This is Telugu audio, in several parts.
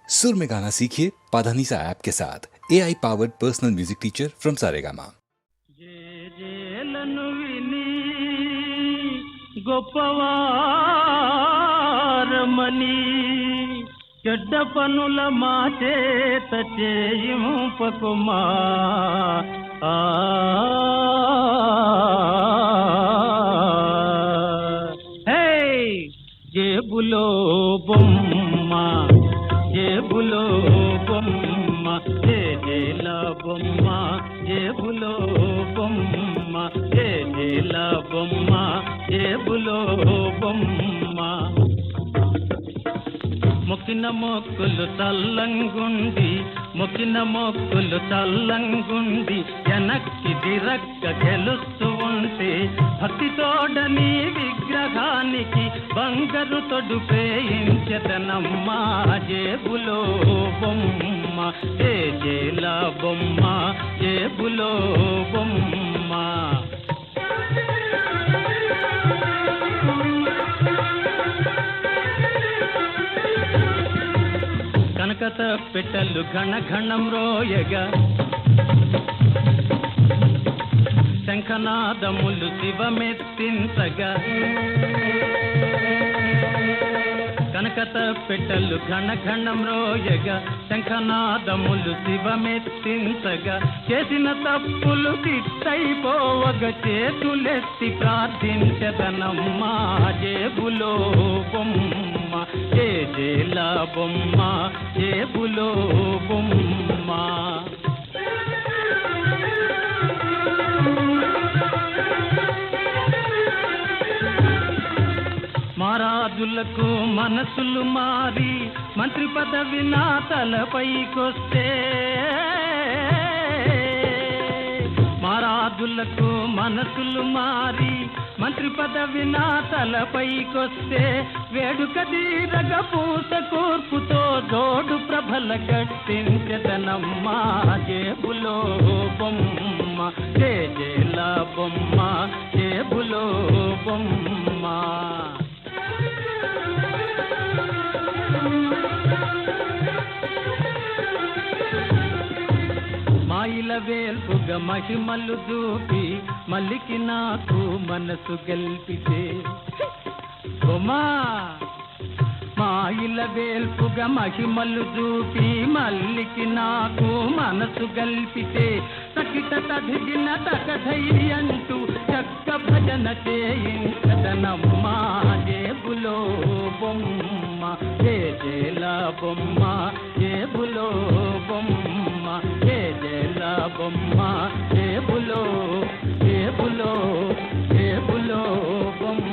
सुर में गाना सीखिए पाधानीसा ऐप के साथ AI powered personal music teacher from Saregama. జేజేలను విని గొప్పవారమని చెడ్డ పనుల మాచేత చేయింపకుమా హే జేబులో బొమ్మ జేబులో బొమ్మ జేజేల బొమ్మ జేబులో బొమ్మ జేజేల బొమ్మ జేబులో బొమ్మ మొక్కిన మొక్కులు చల్లంగుండి మొక్కిన మొక్కులు చల్లంగుండి వెనక్కి దిరక్క గెలుస్తూ ఉంటే భక్తితోడని విగ్రహానికి బంగారు తొడుపేయించదనమ్మా జేబులో బొమ్మ జేజేల బొమ్మ జేబులో బొమ్మ కనకత పెట్టలు ఘనఘణం రోయగా శంఖనాదములు శివమెత్తించగా కనకత పెట్టలు ఘనఘణం రోయగా శంఖనాదములు శివమెత్తించగా చేసిన తప్పులు తిట్టయిపోవగా చేతులెత్తి ప్రార్థించదనమ్మా జేబులో బొమ్మ జేజేల బొమ్మ జేబులో బొమ్మ మారాజులకు మనసులు మారి మంత్రి పదవి నా తలపైకొస్తే మారాజులకు మనసులు మారి మంత్రి పదవి నా తలపైకొస్తే వేడుక తీరగ పూత కూర్పుతో జోడు ప్రభల కట్టించదనమ్మా జేబులో బొమ్మ జేజేల బొమ్మ జేబులో బొమ్మ మాయిల వేల్పుగా మహిమలు చూపి మల్లికి నాకు మనసు గెల్పితే బొమ్మా మాయిల వేల్పుగా మహిమలు చూపి మల్లికి నాకు మనసు గల్పితే తకిట తదిగిన తక ధైర్యంటూ చక్క భజన చేయించదనమ్మా జేబులో బొమ్మ జేజేల బొమ్మ జేబులో బొమ్మ జేజేల బొమ్మ జేబులో జేబులో జేబులో బొమ్మ.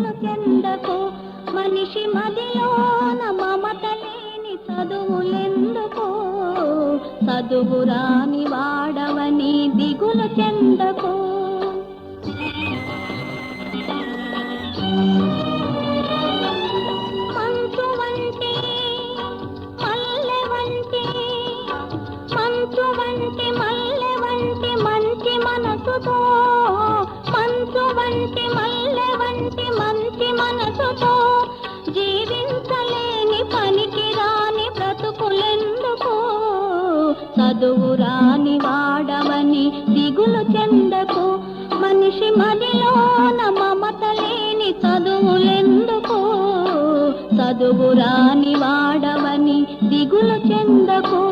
దిగులు చెందకు మనిషి మదిలోన మమత లేని చదువులెందుకు చదువు రాని వాడవని దిగులు చెందకు మంచు వంటి మల్లె వంటి మంచు వంటి మల్లె వంటి మంచి మనసుతో మంచు వంటి మల్లె వంటి మంచి మనసుతో జీవించలేని పనికి రాని బ్రతుకులెందుకు చదువు రాని వాడవని దిగులు చెందకు మనిషి మదిలోన మమత లేని చదువులెందుకు చదువు రాని వాడవని దిగులు చెందకు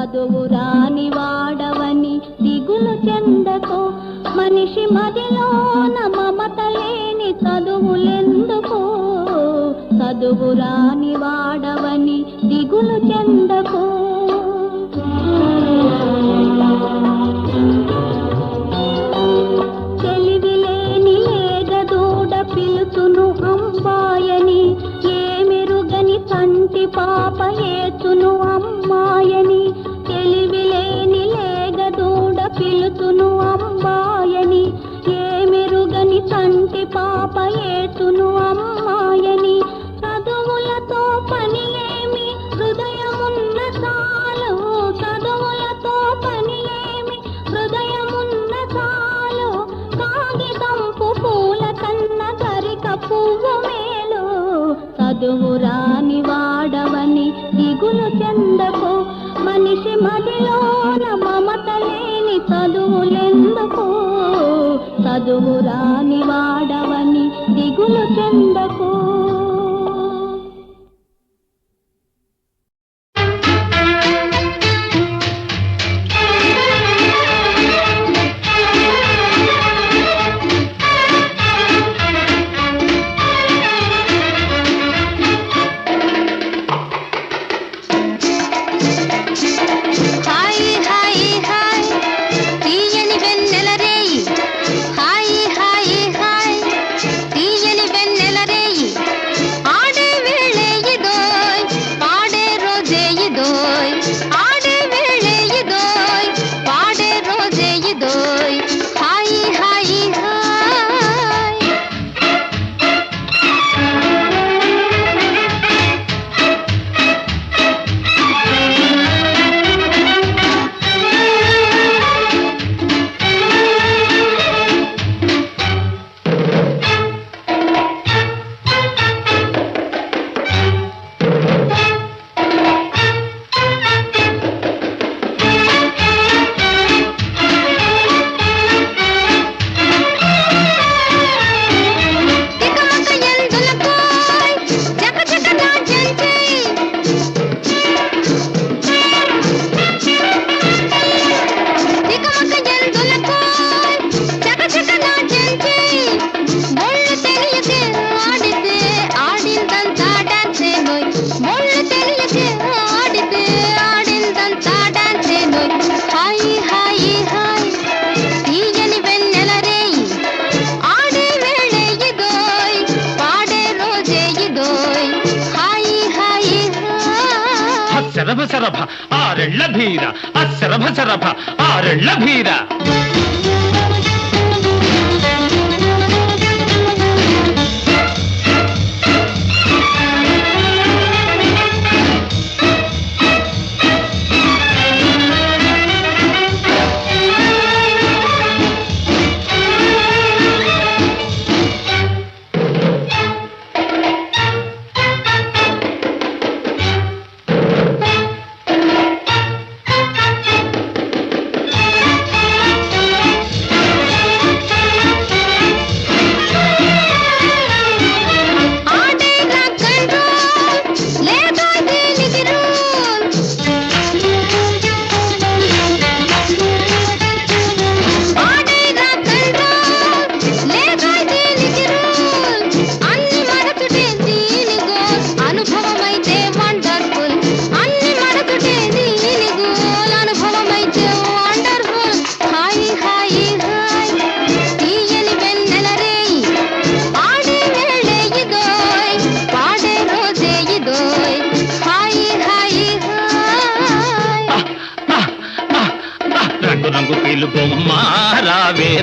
చదువు రాని వాడవని దిగులు చెందకు మనిషి మదిలోన మమత లేని చదువులెందుకు చదువు రాని వాడవని దిగులు చెందకు తెలివి లేని లేగదూడ పిలుచును అమ్మాయని ఏమిరుగని తంటి పాప ఏచును అమ్మాయని తెలివి లేని లేగదూడ పిలుచును అమ్మాయని ఏమిరుగని తంటి పాప ఏచును అమ్మాయని చదువులతో పని ఏమి హృదయమున్న చాలు చదువులతో పని ఏమి హృదయమున్న చాలు కాగితంపు పూల కన్న గరిక పువ్వు మేలు చదువు రాని వాడవని దిగులు చెందకు మనిషి మదిలోన మమత లేని చదువులెందుకు చదువు రాని వాడవని దిగులు చెందకు శరభ శరభ ఆరెళ్ళ భీర అశరభ శరభ ఆరెళ్ళ భీర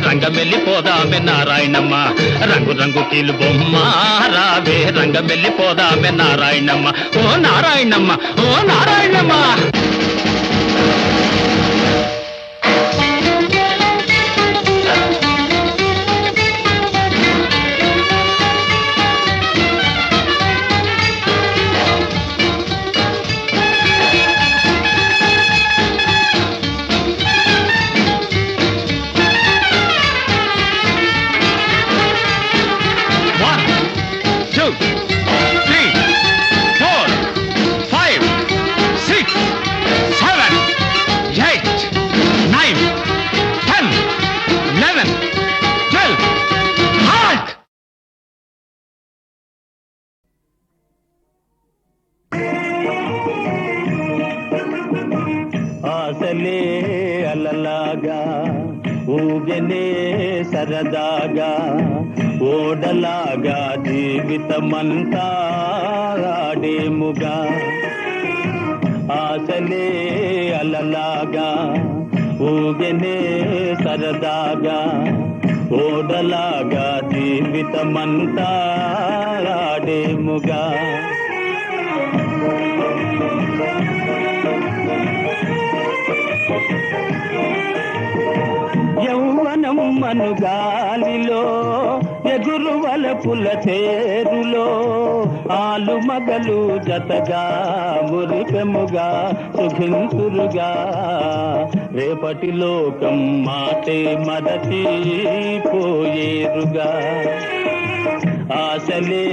రంగమెల్లి పోదామె నారాయణమ్మ రంగు రంగు కీలు బొమ్మ రావే రంగమెల్లి పోదామె నారాయణమ్మ ఓ నారాయణమ్మ ఓ నారాయణమ్మ ఆశలే అలలాగా ఊగనే సరదాగా ఓడలాగా జీవితమంతా ఆడేముగా ఆశలే అలలాగా ఊగనే సరదాగా ఓడలాగా జీవితమంతా ఆడేముగా యౌవనం మను గాలిలో ఎగురువల పుల చేరులో ఆలు మగలు జతగా మురిపెముగా సుఖింతురుగా రేపటి లోకం మాటే మరచి పోయేరుగా ఆశలే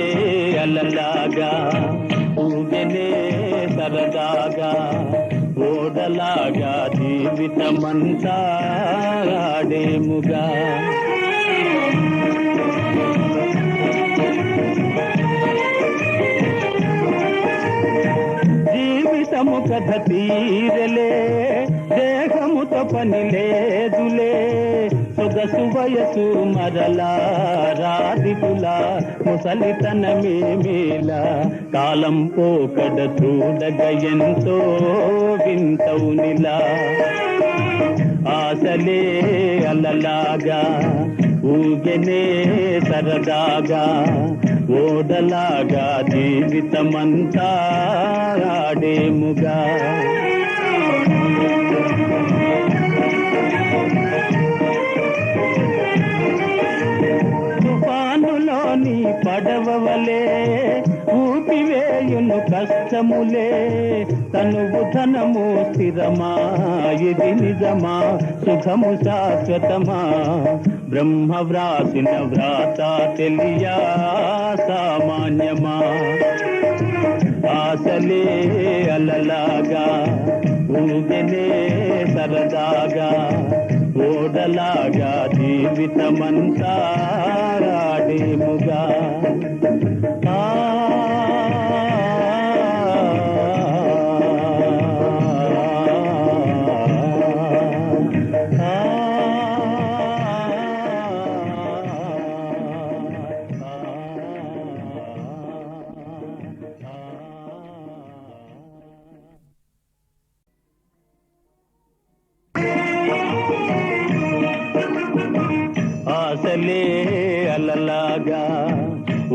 అలలాగా ఊగనే సరదాగా ఓడలాగా జీవితమంతా ఆడేముగా జీవితము కథ తీరలే దేహముతో పని లేదులే సొగసు వయసు మరలా రాదిపులా ముసలితనమేమేలా కాలం పోకడ చూడగ ఎంతో వింతౌనిలా ఆశలే అలలాగా ఊగనే సరదాగా ఓడలాగా జీవితమంతా ఆడేముగా తుఫానులోని పడవలే ఊపివేయును కష్టములే తనువు ధనము స్థిరమా ఇది నిజమా సుఖము శాశ్వతమా బ్రహ్మ వ్రాసిన వ్రాత తెలియా సామాన్యమా ఆశలే అలలాగా ఊగనే సరదాగా ఓడలాగా జీవితమంతా ఆడేముగా ఆశలే అలలాగా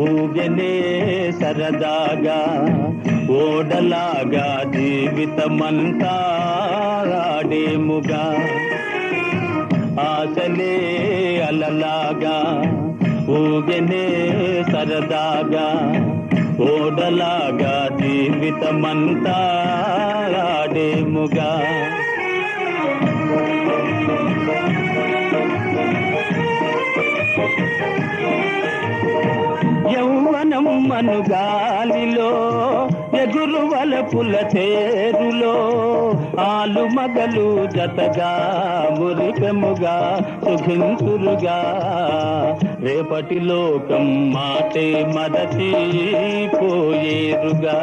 ఊగనే సరదాగా ఓడలాగా జీవితమంతా ఆడేముగా ఆశలే అలలాగా ఊగనే సరదాగా ఓడలాగా జీవితమంతా ఆడేముగా యౌవనం మను గాలిలో ఎగురువల పుల చేరులో ఆలు మగలు జతగా మురిపెముగా సుఖింతురుగా రేపటి లోకం మాటే మరచి పోయేరుగా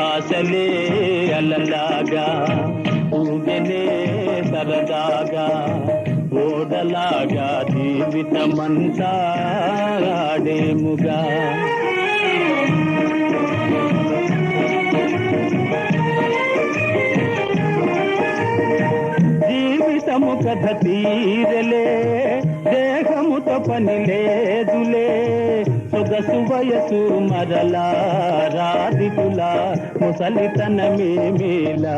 ఆశలే అలలాగా ఊగనే సరదాగా ఓడలాగా జీవితమంతా ఆడేముగా జీవితము కథ తీరలే, దేహముతో పని లేదులే. సొగసు వయసు మరలా రాదితులా, ముసలితనమే మేలా.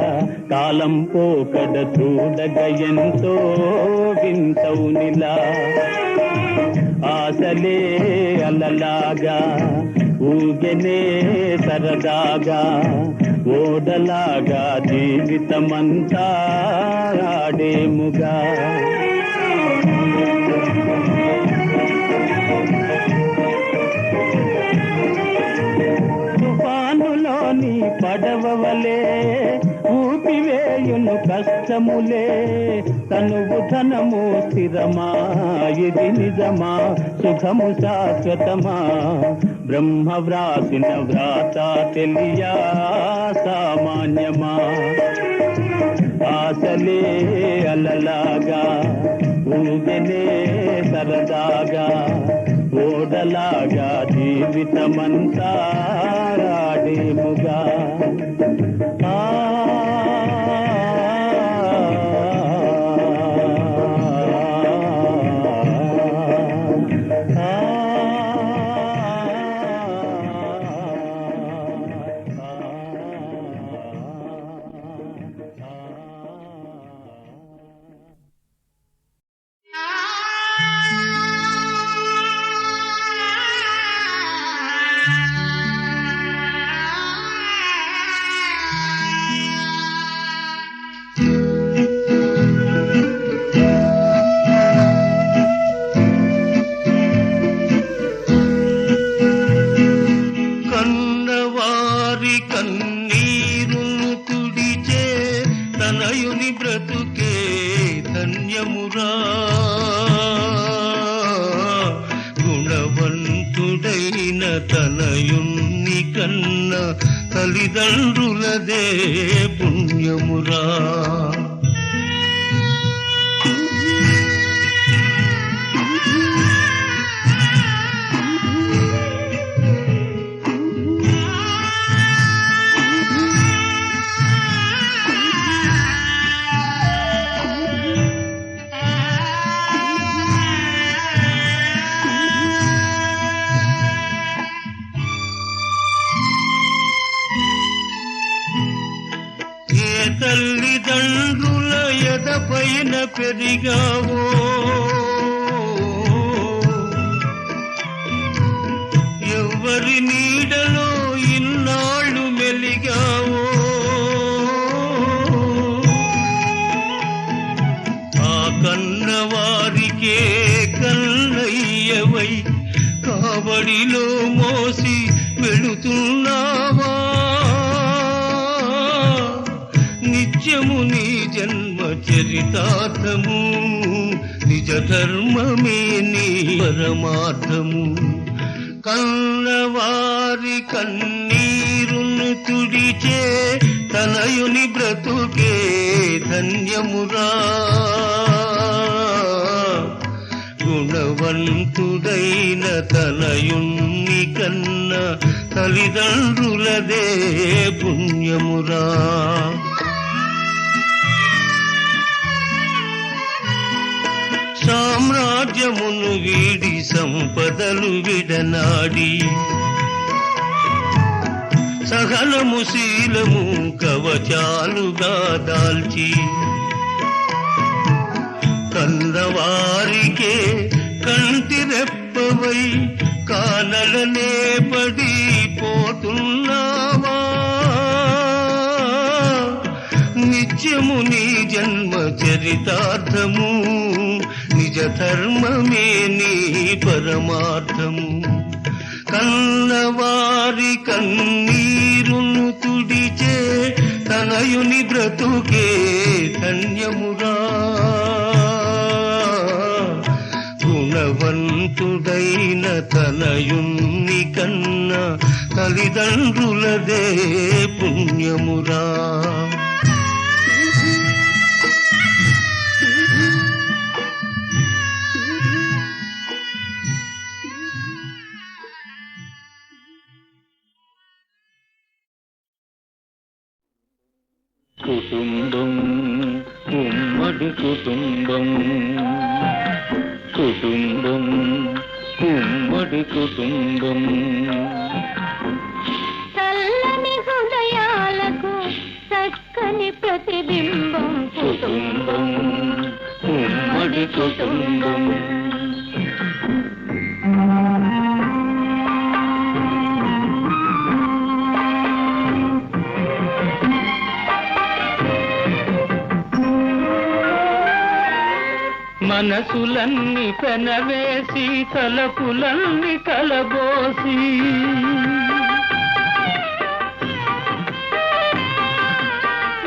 కాలం పోకడ చూడగ ఎంతో వింతవునిలా. ఆశలే అలలాగా ఊగెనే సరదాగా, ఓడలాగా జీవితమంతా ఆడేముగా. తుఫానులోని పడవలే ఊపివేయును కష్టములే. తనువు ధనము స్థిరమా, ఇది నిజమా, సుఖము శాశ్వతమా. బ్రహ్మ వ్రాసిన వ్రాత తెలియా సామాన్యమా. ఆశలే అలలాగా ఊగెనే సరదాగా, ఓడలాగా జీవితమంతా ఆడేముగా. తనయున్ని కన్న తల్లిదండ్రులదే పుణ్యమురా. తల్లిదండ్రుల ఎదపైన పెరిగావో, ఎవరి నీడలో ఇన్నాళ్ళు మెలిగావో. ఆ కన్నవారికే కన్నయ్యవై కాబడిలో మోసి వెళుతున్నావా. నిత్యము నీ జన్మ చరితార్థము, నిజ ధర్మమే నీ పరమార్థము. కన్నవారి కన్నీరును తుడిచే తనయుని బ్రతుకే ధన్యమురా. గుణవంతుడైన తనయుని కన్న తల్లిదండ్రులదే పుణ్యమురా. సామ్రాజ్యమును వీడి సంపదలు విడనాడి, సహనము శీలము కవచాలుగా దాల్చి, కన్నవారికే కంటి రెప్పవై కానలనే పడి పోతున్నావా. నిత్యము నీ జన్మ చరితార్థము, నిజ ధర్మమే నీ పరమార్థము. కన్నవారి కన్నీరును తుడిచే తనయుని బ్రతుకే ధన్యమురా. గుణవంతుడైన తనయుని కన్న తల్లిదండ్రులదే పుణ్యమురా. కుటుంబం ఉమ్మడి ఉమ్మడి కుటుంబం కుటుంబం ఉమ్మడి కుటుంబం చల్లని హృదయాలకు చక్కని ప్రతిబింబం కుటుంబం ఉమ్మడి కుటుంబం మనసులన్నీ పెనవేసి తలపులన్నీ కలబోసి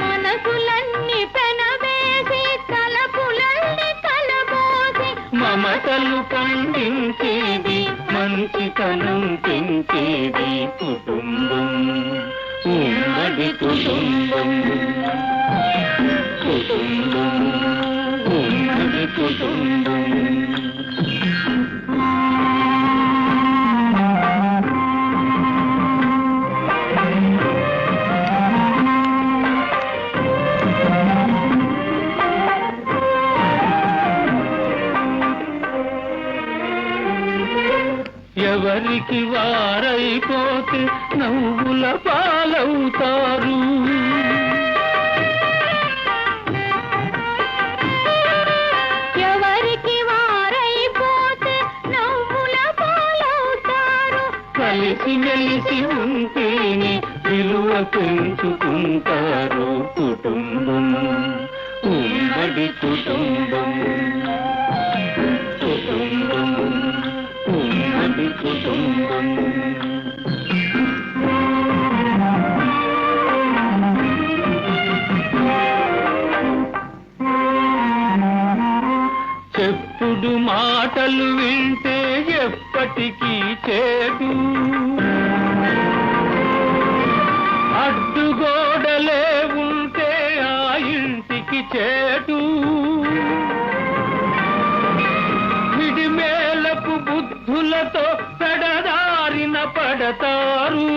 మనసులన్నీ పెనవేసి తలపులన్నీ కలబోసి మమతలు పండించేది మంచితనం పెంచేది కుటుంబం ఉమ్మడి కుటుంబం కుటుంబం ఉమ్మడి కుటుంబం ఎవరికి వారైపోతే నవ్వుల పాలవుతారు ఎవరికి వారైపోతే నవ్వుల పాలవుతారు కలిసి మెలిసి ఉంటేనే విలువ పెంచుకుంటారు కుటుంబం ఉమ్మడి కుటుంబం కుటుంబం ఉమ్మడి కుటుంబం చెప్పుడు మాటలు వింటే ఎప్పటికీ చేదు అడ్డుగోడలే ఉంటే ఆ ఇంటికి చేటు విడిమేలపు బుద్ధులతో పెడదారిన పడతారు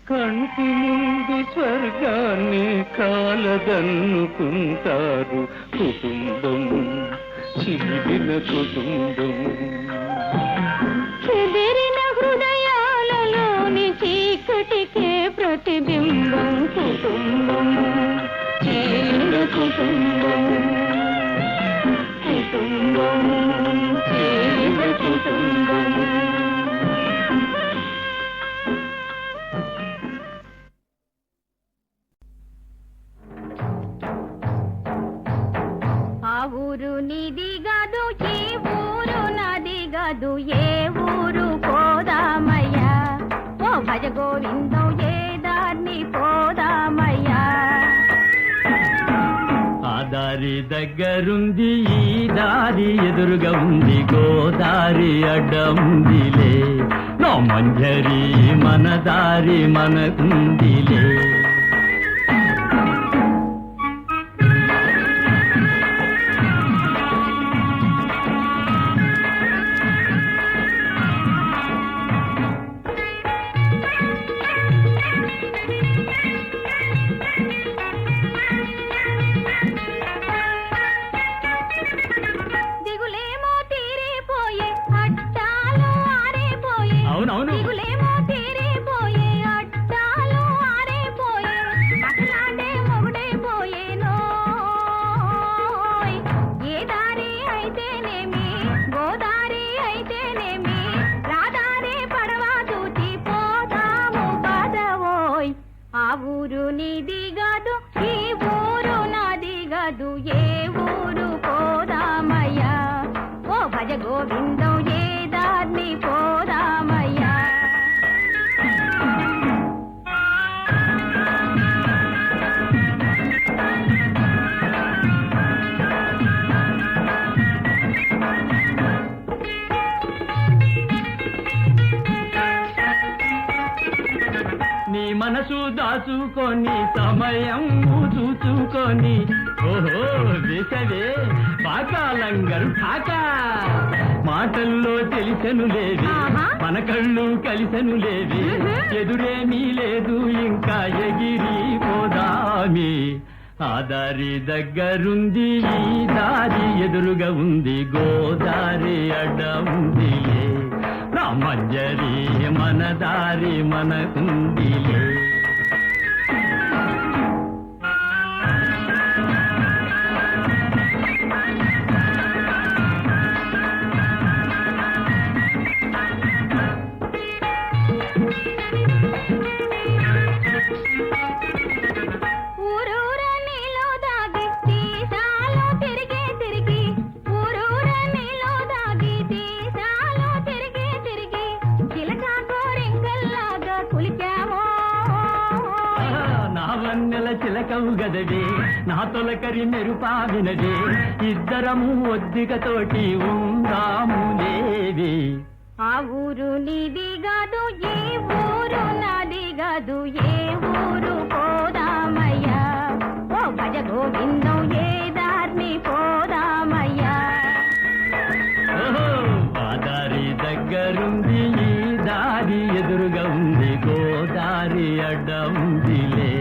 కంటి ముందు స్వర్గాన్ని కాలదన్నుకుంటారు కుటుంబం చిలిపిన కుటుంబం చెదిరిన హృదయాలలోని చీకటికే ప్రతిబింబం కుటుంబం చీలిన కుటుంబం కుటుంబం చీలిన కుటుంబం ఆ ఊరు నీది గదు ఈ ఊరు నాది గదు ఏ ఊరు పోదామయ్యా ఓ భజ గోవిందం ఏ దాన్ని పోదామయ్యా ఆ దారి దగ్గరుంది ఈ దారి ఎదురుగా ఉంది గోదారి అడ్డముందిలే నో మంజరి మన దారి మనకుందిలే దిగులేమో తీరిపోయే అట్టాలు ఆరిపోయే అవునవును దిగులేమో తీరిపోయే అట్టాలు ఆరిపోయే అట్లాంటే మొగుడైపోయేనో ఏ దారి అయితేనేమి గోదారి అయితేనేమి రాదారి పడవ దూచి పోదాము పదవోయ్ ఆ ఊరు నీది గదు ఈ ఊరు నాది గదు ఏ ఊరు పోదామయ్యా ఓ భజ గోవిందం ఏ దాన్ని పోదామయ్యా నీ మనసు దాచుకొని సమయం చూచుకొని ఓహో వేసవే బాకా లంగరు ఠాకా మాటల్లో తెలిసెను లేవి ఆహా. మన కళ్ళు కలిసెను లేవి ఎదురేమీ లేదు ఇంకా ఎగిరి పోదామి ఆ దారి దగ్గరుంది ఈ దారి ఎదురుగా ఉంది గోదారి అడ్డ ఉందిలే నా మంజరి మన దారి మనకుందిలే చిలకవు గదవే నా తొలకరి మెరుపావినదే ఇద్దరము ఒద్దికతోటి ఉందాము లేవే ఆ ఊరు నీది కాదు ఈ ఊరు నాది కాదు ఏ ఊరు పోదామయ్యా ఓ భజ గోవిందం ఏ దారిని పోదామయ్యా ఆ దారి దగ్గరుంది ఈ దారి ఎదురుగా ఉంది గోదారి అడ్డ ఉందిలే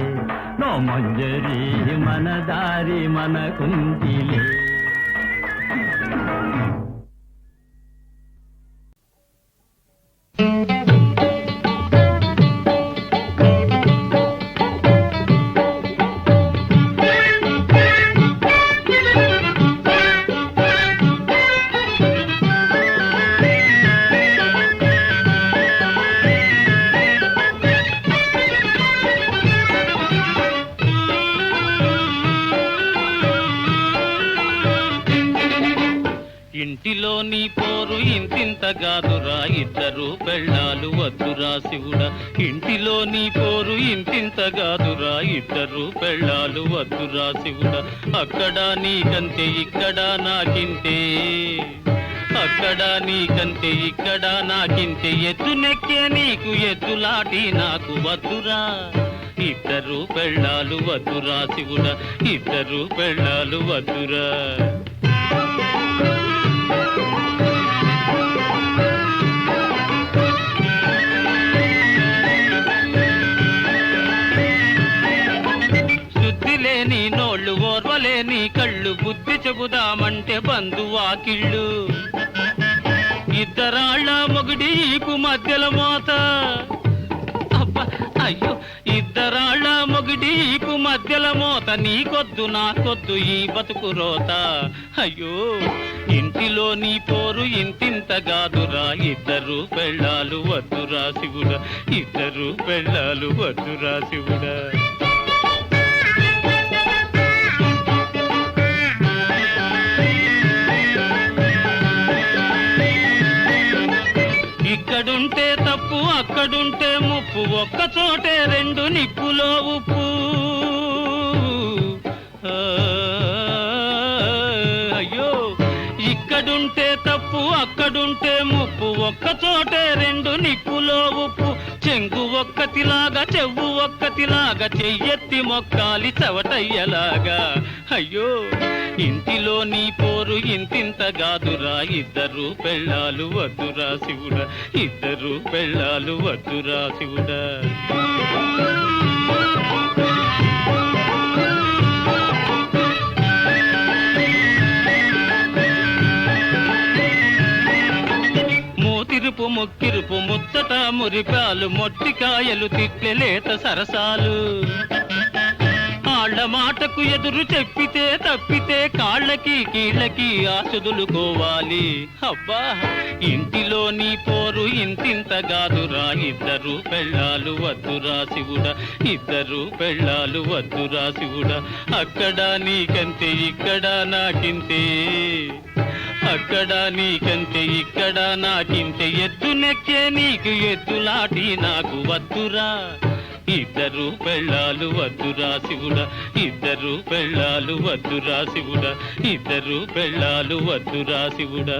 నో మంజరి మన దారి మనకుందిలే ఇంటిలోని పోరు ఇంతింత గాదురా ఇద్దరు పెళ్ళాలు వద్దురా శివుడా ఇంటిలోని పోరు ఇంతింత గాదురా ఇద్దరు పెళ్ళాలు వద్దురా శివుడా అక్కడ నీకంతే ఇక్కడ నాకింతే అక్కడ నీకంతే ఇక్కడ నాకింతే ఎత్తు నెక్కే నీకు ఎత్తులాటి నాకు వద్దురా ఇద్దరు పెళ్ళాలు వద్దురా శివుడా ఇద్దరు పెళ్ళాలు వద్దురా లేని నోళ్ళు ఓర్వలేని కళ్ళు బుద్ధి చెబుదామంటే బంధువాకిళ్ళు ఇద్దరాళ్ళ మొగుడి ఈపు మధ్యల మోత అబ్బా అయ్యో ఇద్దరాళ్ళ మొగుడి ఈపు మధ్యల మోత నీకొద్దు నాకొద్దు ఈ బతుకు రోత అయ్యో ఇంటిలో నీ పోరు ఇంతింత గాదురా ఇద్దరు పెళ్ళాలు వద్దురా శివుడా ఇద్దరు పెళ్ళాలు వద్దురా శివుడా ఇక్కడుంటే తప్పు అక్కడుంటే ముప్పు ఒక్క చోటే రెండు నిప్పులో ఉప్పు అయ్యో ఇక్కడుంటే తప్పు అక్కడుంటే ముప్పు ఒక్క చోటే రెండు నిప్పులో ఉప్పు చెంగు ఒక్కతిలాగా చెవ్వు ఒక్కతిలాగా చెయ్యెత్తి మొక్కాలి చవటయ్యలాగా అయ్యో ఇంటిలో నీ పోరు ఇంతింత గాదురా ఇద్దరు పెళ్ళాలు వద్దురా శివుడా ఇద్దరు పెళ్ళాలు వద్దురా శివుడా మూతిరుపు ముక్కిరుపు ముచ్చట మురిపాలు మొట్టికాయలు తిట్లెలేత సరసాలు కాళ్ళ మాటకు ఎదురు చెప్పితే తప్పితే కాళ్ళకి కీళ్ళకి ఆసుదులుకోవాలి అబ్బా ఇంటిలో నీ పోరు ఇంతింత గాదురా ఇద్దరు పెళ్ళాలు వద్దురా శివుడా ఇద్దరు పెళ్ళాలు వద్దురా శివుడా అక్కడ నీకంతే ఇక్కడ నాకింతే అక్కడ నీకంతే ఇక్కడ నాకింతే ఎద్దు నెక్కే నీకు ఎద్దులాటి నాకు వద్దురా ఇద్దరు పెళ్ళాలు వద్దురా శివుడా ఇద్దరు పెళ్ళాలు వద్దురా శివుడా ఇద్దరు పెళ్ళాలు వద్దురా శివుడా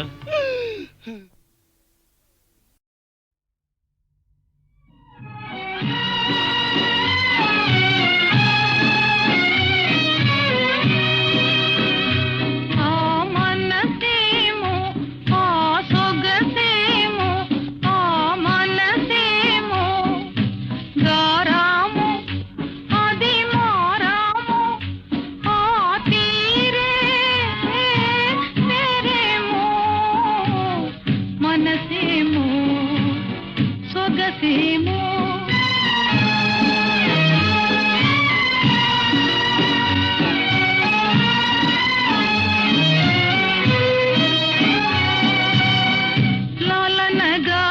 మనసేమో సొగసేమో లాలనగా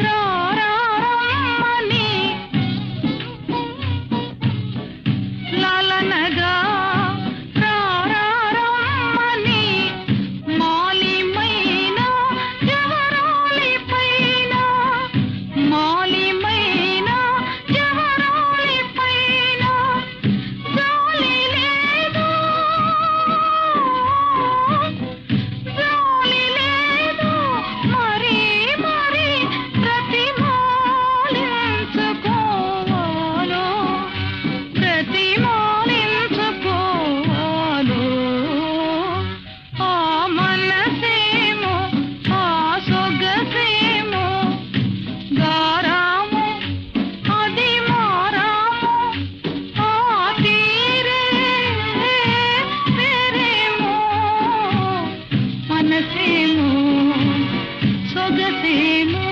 రారమ్మని లాలనగా రారమ్మని మాలిమైన జవరాలిపైన మాలిమైన జవరాలిపైన జాలి లేదు జాలి లేదు మరి మరి ప్రతిమాలించుకోవాలో ప్రతిమాలించుకోవాలో ఆ మనసేమో ఆ సొగసేమో గారాము అది మారాము ఆ తీరే వేరేమో మనసేమో సొగసేమో